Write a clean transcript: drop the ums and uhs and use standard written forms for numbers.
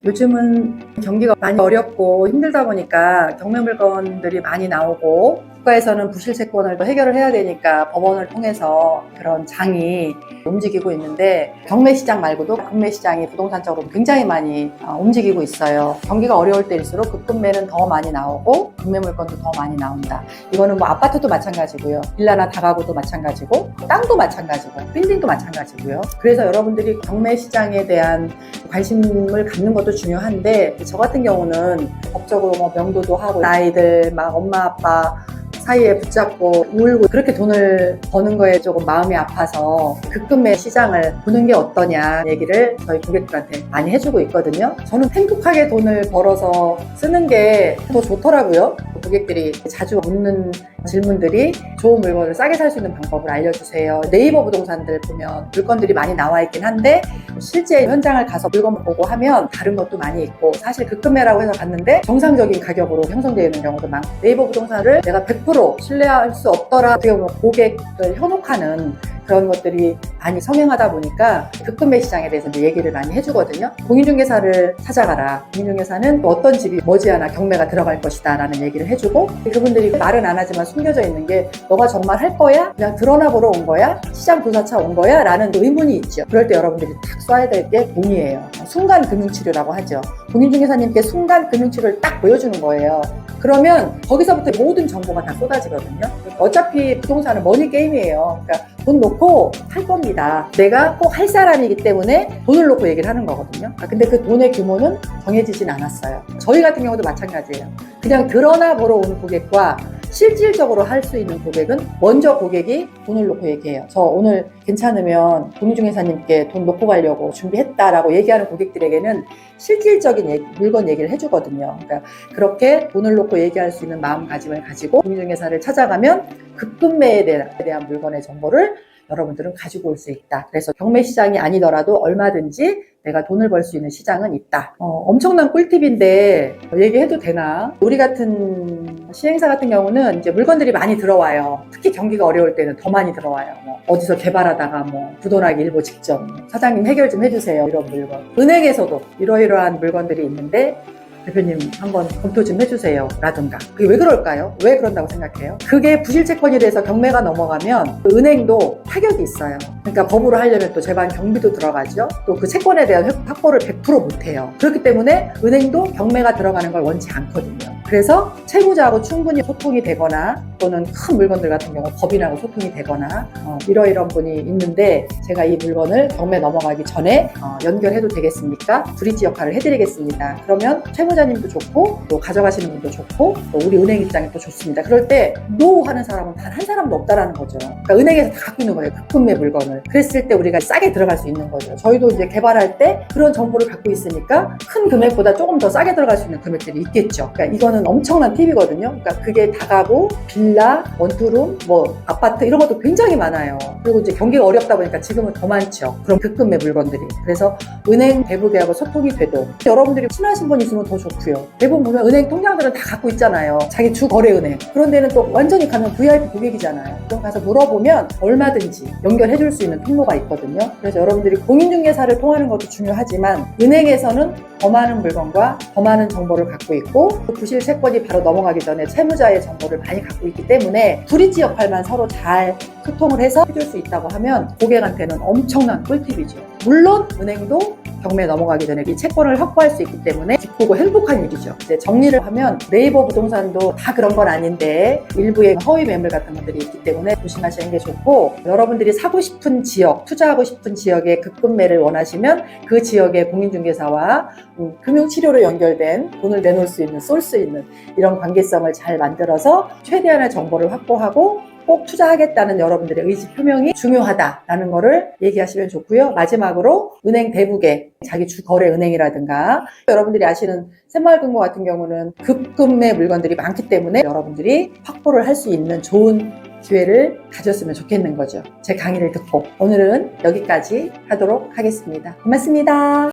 요즘은 경기가 많이 어렵고 힘들다 보니까 경매 물건들이 많이 나오고 국가에서는 부실 채권을 또 해결을 해야 되니까 법원을 통해서 그런 장이 움직이고 있는데 경매 시장 말고도 경매 시장이 부동산적으로 굉장히 많이 움직이고 있어요. 경기가 어려울 때일수록 급급매는 더 많이 나오고 경매 물건도 더 많이 나온다. 이거는 뭐 아파트도 마찬가지고요. 빌라나 다가구도 마찬가지고 땅도 마찬가지고 빌딩도 마찬가지고요. 그래서 여러분들이 경매 시장에 대한 관심을 갖는 것도 중요한데 저 같은 경우는 법적으로 뭐 명도도 하고 아이들 막 엄마 아빠 사이에 붙잡고 울고 그렇게 돈을 버는 거에 조금 마음이 아파서 급급매 시장을 보는 게 어떠냐 얘기를 저희 고객들한테 많이 해주고 있거든요. 저는 행복하게 돈을 벌어서 쓰는 게 더 좋더라고요. 고객들이 자주 묻는 질문들이 좋은 물건을 싸게 살 수 있는 방법을 알려주세요. 네이버 부동산들 보면 물건들이 많이 나와 있긴 한데 실제 현장을 가서 물건 보고 하면 다른 것도 많이 있고 사실 급급매라고 해서 갔는데 정상적인 가격으로 형성되어 있는 경우도 많고 네이버 부동산을 내가 100% 신뢰할 수 없더라 어떻게 보면 고객을 현혹하는 그런 것들이 많이 성행하다 보니까 급급매 시장에 대해서 얘기를 많이 해주거든요. 공인중개사를 찾아가라. 공인중개사는 어떤 집이 머지않아 경매가 들어갈 것이다 라는 얘기를 해주고 그분들이 말은 안 하지만 숨겨져 있는 게 너가 정말 할 거야? 그냥 드러나 보러 온 거야? 시장 조사차 온 거야? 라는 의문이 있죠. 그럴 때 여러분들이 딱 써야 될 게 공이에요. 순간 금융치료라고 하죠. 공인중개사님께 순간 금융치료를 딱 보여주는 거예요. 그러면 거기서부터 모든 정보가 다 쏟아지거든요. 어차피 부동산은 머니 게임이에요. 그러니까 돈 놓고 할 겁니다. 내가 꼭 할 사람이기 때문에 돈을 놓고 얘기를 하는 거거든요. 근데 그 돈의 규모는 정해지진 않았어요. 저희 같은 경우도 마찬가지예요. 그냥 드러나 보러 온 고객과 실질적으로 할 수 있는 고객은 먼저 고객이 돈을 놓고 얘기해요. 저 오늘 괜찮으면 공인중개사님께 돈 놓고 가려고 준비했다라고 얘기하는 고객들에게는 실질적인 물건 얘기를 해주거든요. 그러니까 그렇게 돈을 놓고 얘기할 수 있는 마음가짐을 가지고 공인중개사를 찾아가면 급급매에 대한 물건의 정보를 여러분들은 가지고 올 수 있다. 그래서 경매 시장이 아니더라도 얼마든지 내가 돈을 벌 수 있는 시장은 있다. 엄청난 꿀팁인데 얘기해도 되나? 우리 같은 시행사 같은 경우는 이제 물건들이 많이 들어와요. 특히 경기가 어려울 때는 더 많이 들어와요. 어디서 개발하다가 부도나기 일보 직전 사장님 해결 좀 해주세요. 이런 물건. 은행에서도 이러이러한 물건들이 있는데 대표님 한번 검토 좀 해주세요 라든가. 그게 왜 그럴까요? 왜 그런다고 생각해요? 그게 부실채권이 돼서 경매가 넘어가면 그 은행도 타격이 있어요. 그러니까 법으로 하려면 또 재반 경비도 들어가죠. 또 그 채권에 대한 확보를 100% 못해요. 그렇기 때문에 은행도 경매가 들어가는 걸 원치 않거든요. 그래서 채무자하고 충분히 소통이 되거나 또는 큰 물건들 같은 경우 법인하고 소통이 되거나 이러이런 분이 있는데 제가 이 물건을 경매 넘어가기 전에 연결해도 되겠습니까? 브릿지 역할을 해드리겠습니다. 그러면 채무자님도 좋고 또 가져가시는 분도 좋고 또 우리 은행 입장이 또 좋습니다. 그럴 때 노 하는 사람은 단 한 사람도 없다라는 거죠. 그러니까 은행에서 다 갖고 있는 거예요. 급급매 물건을. 그랬을 때 우리가 싸게 들어갈 수 있는 거죠. 저희도 이제 개발할 때 그런 정보를 갖고 있으니까 큰 금액보다 조금 더 싸게 들어갈 수 있는 금액들이 있겠죠. 그러니까 이거는 엄청난 팁이거든요. 그러니까 그게 다가구, 빌라, 원투룸, 아파트 이런 것도 굉장히 많아요. 그리고 이제 경기가 어렵다 보니까 지금은 더 많죠. 그런 급급매 물건들이. 그래서 은행 대부계하고 소통이 돼도 여러분들이 친하신 분 있으면 더 좋고요. 대부분 보면 은행 통장들은 다 갖고 있잖아요. 자기 주 거래은행. 그런 데는 또 완전히 가면 VIP 고객이잖아요. 그럼 가서 물어보면 얼마든지 연결해 줄 수 있는 통로가 있거든요. 그래서 여러분들이 공인중개사를 통하는 것도 중요하지만 은행에서는 더 많은 물건과 더 많은 정보를 갖고 있고 부실 채권이 바로 넘어가기 전에 채무자의 정보를 많이 갖고 있기 때문에 브릿지 역할만 서로 잘 소통을 해서 해줄 수 있다고 하면 고객한테는 엄청난 꿀팁이죠. 물론 은행도 경매에 넘어가기 전에 이 채권을 확보할 수 있기 때문에 기쁘고 행복한 일이죠. 이제 정리를 하면 네이버 부동산도 다 그런 건 아닌데 일부의 허위 매물 같은 것들이 있기 때문에 조심하시는 게 좋고 여러분들이 사고 싶은 지역, 투자하고 싶은 지역에 급급매를 원하시면 그 지역의 공인중개사와 금융치료로 연결된 돈을 내놓을 수 있는, 쏠 수 있는 이런 관계성을 잘 만들어서 최대한의 정보를 확보하고 꼭 투자하겠다는 여러분들의 의지 표명이 중요하다라는 거를 얘기하시면 좋고요. 마지막으로 은행 대부계, 자기 주 거래 은행이라든가 여러분들이 아시는 새마을금고 같은 경우는 급급매 물건들이 많기 때문에 여러분들이 확보를 할 수 있는 좋은 기회를 가졌으면 좋겠는 거죠. 제 강의를 듣고 오늘은 여기까지 하도록 하겠습니다. 고맙습니다.